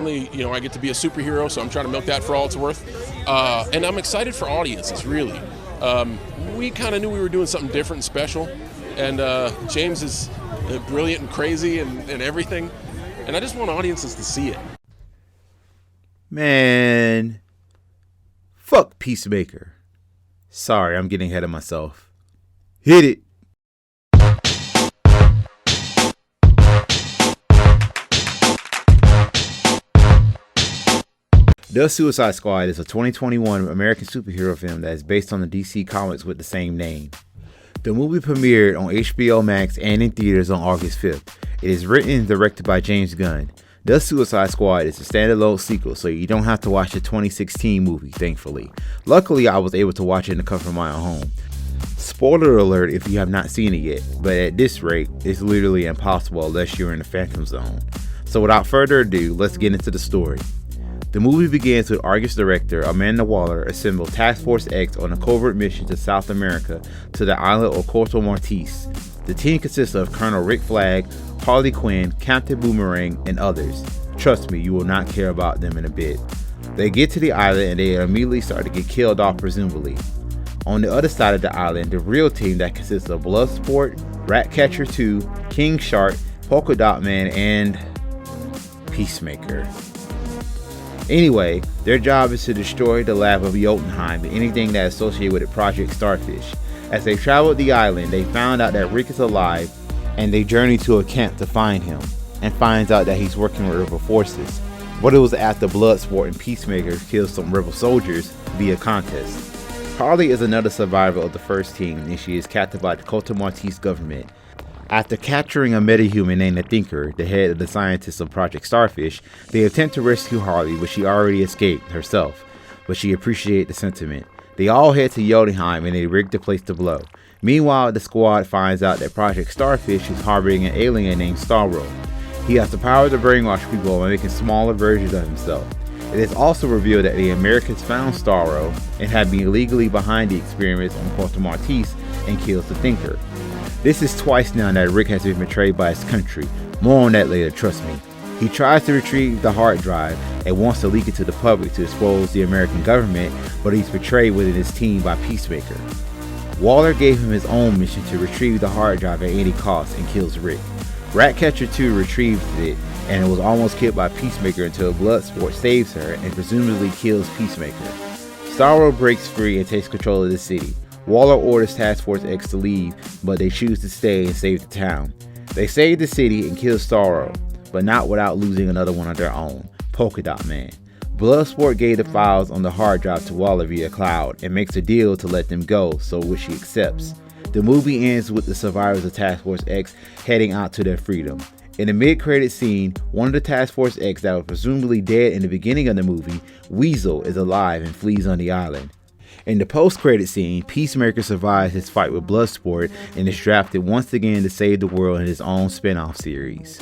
finally, I get to be a superhero, so I'm trying to milk that for all it's worth. And I'm excited for audiences, really. We kind of knew we were doing something different and special, and James is brilliant and crazy and everything, and I just want audiences to see it. Man, fuck Peacemaker. Sorry, I'm getting ahead of myself. Hit it. The Suicide Squad is a 2021 American superhero film that is based on the DC comics with the same name. The movie premiered on HBO Max and in theaters on August 5th. It is written and directed by James Gunn. The Suicide Squad is a standalone sequel, so you don't have to watch the 2016 movie, thankfully. Luckily, I was able to watch it in the comfort of my own home. Spoiler alert if you have not seen it yet, but at this rate, it's literally impossible unless you're in the Phantom Zone. So without further ado, let's get into the story. The movie begins with Argus director Amanda Waller assemble Task Force X on a covert mission to South America to the island of Puerto Martes. The team consists of Colonel Rick Flag, Harley Quinn, Captain Boomerang, and others. Trust me, you will not care about them in a bit. They get to the island and they immediately start to get killed off, presumably. On the other side of the island, the real team that consists of Bloodsport, Ratcatcher 2, King Shark, Polka Dot Man, and Peacemaker. Anyway, their job is to destroy the lab of Jotunheim and anything that is associated with the Project Starfish. As they traveled the island, they found out that Rick is alive, and they journey to a camp to find him, and finds out that he's working with rebel forces. But it was after Bloodsport and Peacemaker killed some rebel soldiers via contest. Harley is another survivor of the first team, and she is captured by the Puerto Martes government. After capturing a metahuman named the Thinker, the head of the scientists of Project Starfish, they attempt to rescue Harley, but she already escaped herself, but she appreciated the sentiment. They all head to Jotunheim and they rig the place to blow. Meanwhile, the squad finds out that Project Starfish is harboring an alien named Starro. He has the power to brainwash people by making smaller versions of himself. It is also revealed that the Americans found Starro and have been illegally behind the experiments on Puerto Martes and kills the Thinker. This is twice now that Rick has been betrayed by his country. More on that later, trust me. He tries to retrieve the hard drive and wants to leak it to the public to expose the American government, but he's betrayed within his team by Peacemaker. Waller gave him his own mission to retrieve the hard drive at any cost and kills Rick. Ratcatcher 2 retrieves it and was almost killed by Peacemaker until Bloodsport saves her and presumably kills Peacemaker. Starro breaks free and takes control of the city. Waller orders Task Force X to leave, but they choose to stay and save the town. They save the city and kill Starro, but not without losing another one of their own, Polka Dot Man. Bloodsport gave the files on the hard drive to Waller via cloud and makes a deal to let them go, so which she accepts. The movie ends with the survivors of Task Force X heading out to their freedom. In the mid-credit scene, one of the Task Force X that was presumably dead in the beginning of the movie, Weasel, is alive and flees on the island. In the post-credit scene, Peacemaker survives his fight with Bloodsport and is drafted once again to save the world in his own spin-off series.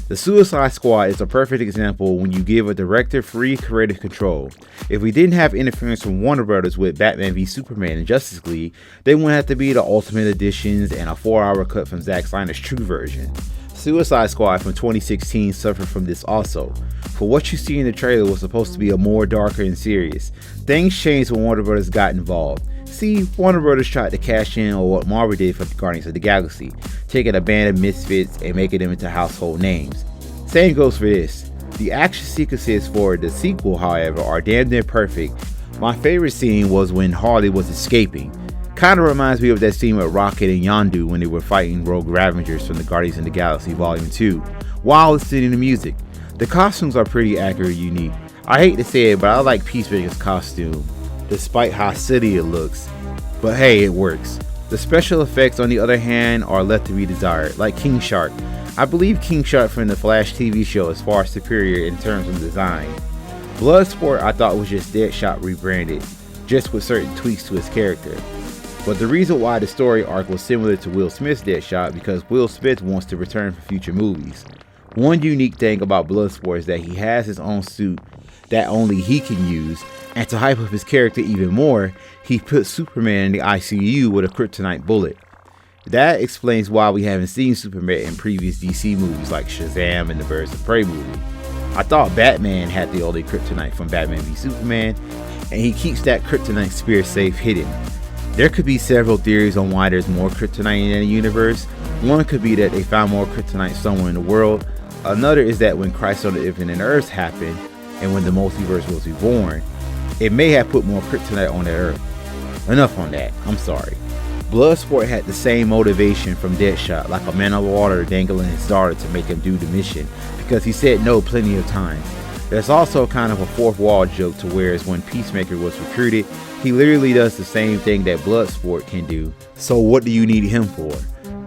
The Suicide Squad is a perfect example when you give a director free creative control. If we didn't have interference from Warner Brothers with Batman v Superman and Justice League, they wouldn't have to be the Ultimate Editions and a 4-hour cut from Zack Snyder's True version. Suicide Squad from 2016 suffered from this also. For what you see in the trailer was supposed to be a more darker and serious. Things changed when Warner Brothers got involved. See, Warner Brothers tried to cash in on what Marvel did for the Guardians of the Galaxy, taking a band of misfits and making them into household names. Same goes for this. The action sequences for the sequel, however, are damn near perfect. My favorite scene was when Harley was escaping. Kinda reminds me of that scene with Rocket and Yondu when they were fighting rogue Ravengers from the Guardians of the Galaxy Volume 2, while listening to music. The costumes are pretty accurate and unique. I hate to say it, but I like Peacemaker's costume, despite how silly it looks. But hey, it works. The special effects, on the other hand, are left to be desired, like King Shark. I believe King Shark from the Flash TV show is far superior in terms of design. Bloodsport I thought was just Deadshot rebranded, just with certain tweaks to his character. But the reason why the story arc was similar to Will Smith's Deadshot because Will Smith wants to return for future movies. One unique thing about Bloodsport is that he has his own suit that only he can use, and to hype up his character even more, he put Superman in the ICU with a kryptonite bullet. That explains why we haven't seen Superman in previous DC movies like Shazam and the Birds of Prey movie. I thought Batman had the only kryptonite from Batman v Superman, and he keeps that kryptonite spear safe hidden. There could be several theories on why there's more kryptonite in the universe. One could be that they found more kryptonite somewhere in the world. Another is that when Crisis on the Infinite Earths happened, and when the multiverse was reborn, it may have put more kryptonite on the Earth. Enough on that, I'm sorry. Bloodsport had the same motivation from Deadshot, like a man of water dangling his daughter to make him do the mission, because he said no plenty of times. There's also kind of a fourth wall joke to whereas when Peacemaker was recruited, he literally does the same thing that Bloodsport can do. So what do you need him for?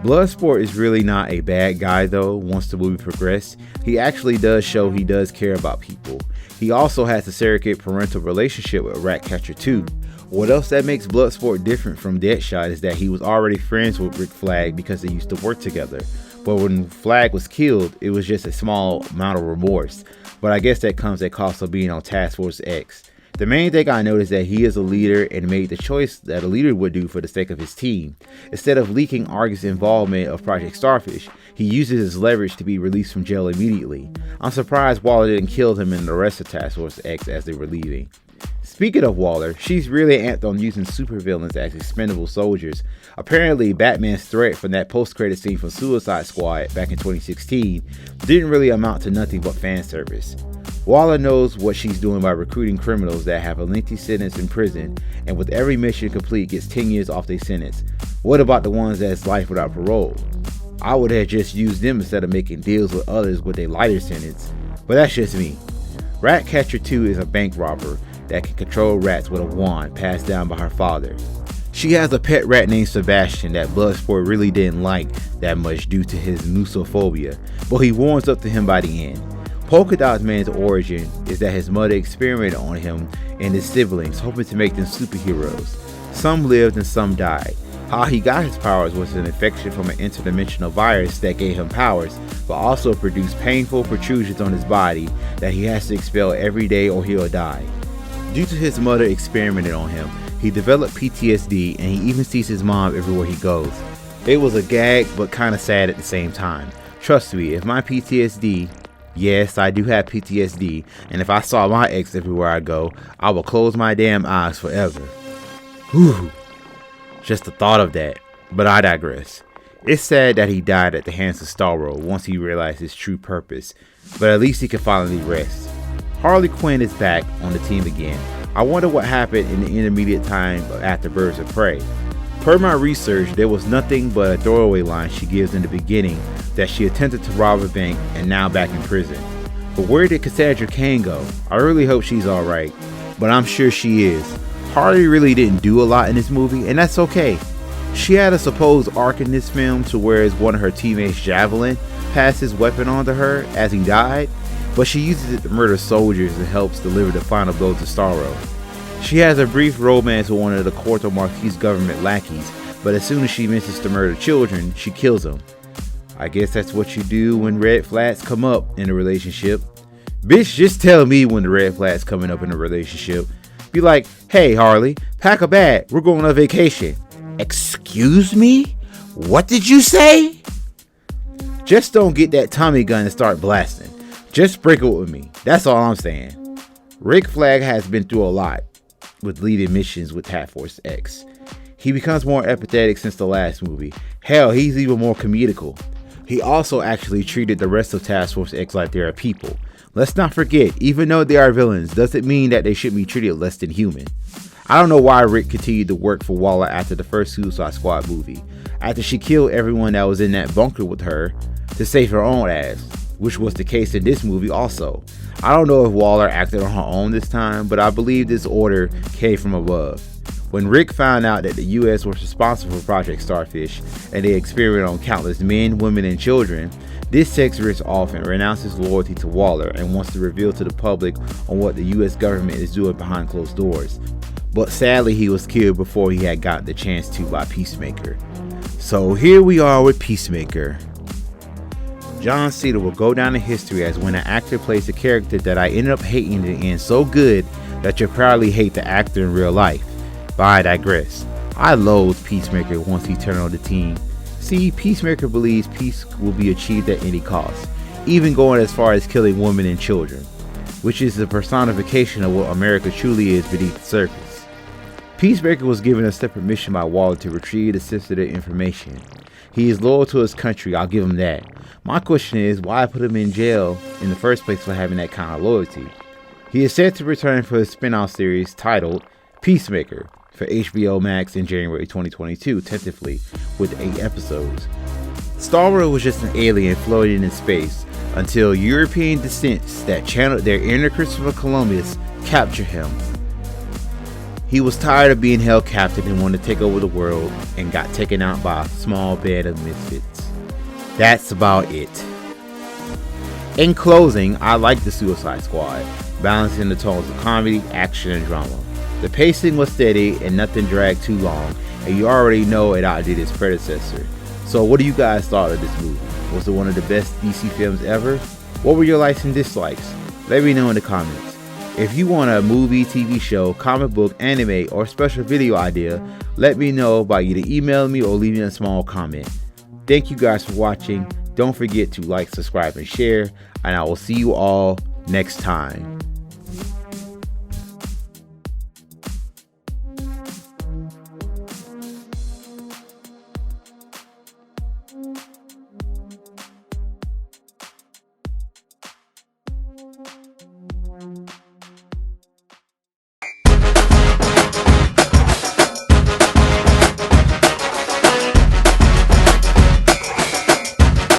Bloodsport is really not a bad guy though, once the movie progressed. He actually does show he does care about people. He also has a surrogate parental relationship with Ratcatcher 2. What else that makes Bloodsport different from Deadshot is that he was already friends with Rick Flag because they used to work together. But when Flag was killed, it was just a small amount of remorse. But I guess that comes at cost of being on Task Force X. The main thing I noticed is that he is a leader and made the choice that a leader would do for the sake of his team. Instead of leaking Argus' involvement of Project Starfish, he uses his leverage to be released from jail immediately. I'm surprised Waller didn't kill him and the rest of Task Force X as they were leaving. Speaking of Waller, she's really amped on using supervillains as expendable soldiers. Apparently, Batman's threat from that post-credit scene from Suicide Squad back in 2016 didn't really amount to nothing but fan service. Waller knows what she's doing by recruiting criminals that have a lengthy sentence in prison, and with every mission complete gets 10 years off their sentence. What about the ones that's life without parole? I would have just used them instead of making deals with others with a lighter sentence, but that's just me. Ratcatcher 2 is a bank robber that can control rats with a wand passed down by her father. She has a pet rat named Sebastian that Bloodsport really didn't like that much due to his musophobia, but he warms up to him by the end. Polka Dot Man's origin is that his mother experimented on him and his siblings, hoping to make them superheroes. Some lived and some died. How he got his powers was an infection from an interdimensional virus that gave him powers, but also produced painful protrusions on his body that he has to expel every day or he'll die. Due to his mother experimenting on him, he developed PTSD and he even sees his mom everywhere he goes. It was a gag but kinda sad at the same time. Trust me, if my PTSD, yes I do have PTSD, and if I saw my ex everywhere I go, I would close my damn eyes forever. Whew. Just the thought of that, but I digress. It's sad that he died at the hands of Starro once he realized his true purpose, but at least he can finally rest. Harley Quinn is back on the team again. I wonder what happened in the intermediate time after Birds of Prey. Per my research, there was nothing but a throwaway line she gives in the beginning that she attempted to rob a bank and now back in prison. But where did Cassandra Cain go? I really hope she's alright, but I'm sure she is. Harley really didn't do a lot in this movie, and that's okay. She had a supposed arc in this film to where one of her teammates, Javelin, passed his weapon on to her as he died, but she uses it to murder soldiers and helps deliver the final blow to Starro. She has a brief romance with one of the Corto Maltese government lackeys, but as soon as she mentions to murder children, she kills them. I guess that's what you do when red flags come up in a relationship. Bitch, just tell me when the red flags coming up in a relationship. Be like, hey Harley, pack a bag, we're going on vacation. Excuse me? What did you say? Just don't get that Tommy gun and start blasting. Just sprinkle it with me. That's all I'm saying. Rick Flag has been through a lot with leading missions with Task Force X. He becomes more empathetic since the last movie. Hell, he's even more comedical. He also actually treated the rest of Task Force X like they are people. Let's not forget, even though they are villains, doesn't mean that they shouldn't be treated less than human. I don't know why Rick continued to work for Waller after the first Suicide Squad movie, after she killed everyone that was in that bunker with her to save her own ass, which was the case in this movie also. I don't know if Waller acted on her own this time, but I believe this order came from above. When Rick found out that the US was responsible for Project Starfish and they experimented on countless men, women, and children, this sets Rick off and renounces loyalty to Waller and wants to reveal to the public on what the US government is doing behind closed doors. But sadly, he was killed before he had gotten the chance to by Peacemaker. So here we are with Peacemaker. John Cena will go down in history as when an actor plays a character that I ended up hating in the end so good that you'll probably hate the actor in real life. But I digress. I loathed Peacemaker once he turned on the team. See, Peacemaker believes peace will be achieved at any cost, even going as far as killing women and children, which is the personification of what America truly is beneath the surface. Peacemaker was given a separate mission by Waller to retrieve the sensitive information. He is loyal to his country, I'll give him that. My question is, why put him in jail in the first place for having that kind of loyalty? He is set to return for his spin-off series titled Peacemaker for HBO Max in January 2022, tentatively with 8 episodes. Star-Lord was just an alien floating in space until European descents that channeled their inner Christopher Columbus captured him. He was tired of being held captive and wanted to take over the world and got taken out by a small band of misfits. That's about it. In closing, I like the Suicide Squad, balancing the tones of comedy, action, and drama. The pacing was steady and nothing dragged too long, and you already know it outdid its predecessor. So what do you guys thought of this movie? Was it one of the best DC films ever? What were your likes and dislikes? Let me know in the comments. If you want a movie, TV show, comic book, anime, or special video idea, let me know by either emailing me or leaving a small comment. Thank you guys for watching. Don't forget to like, subscribe, and share, and I will see you all next time.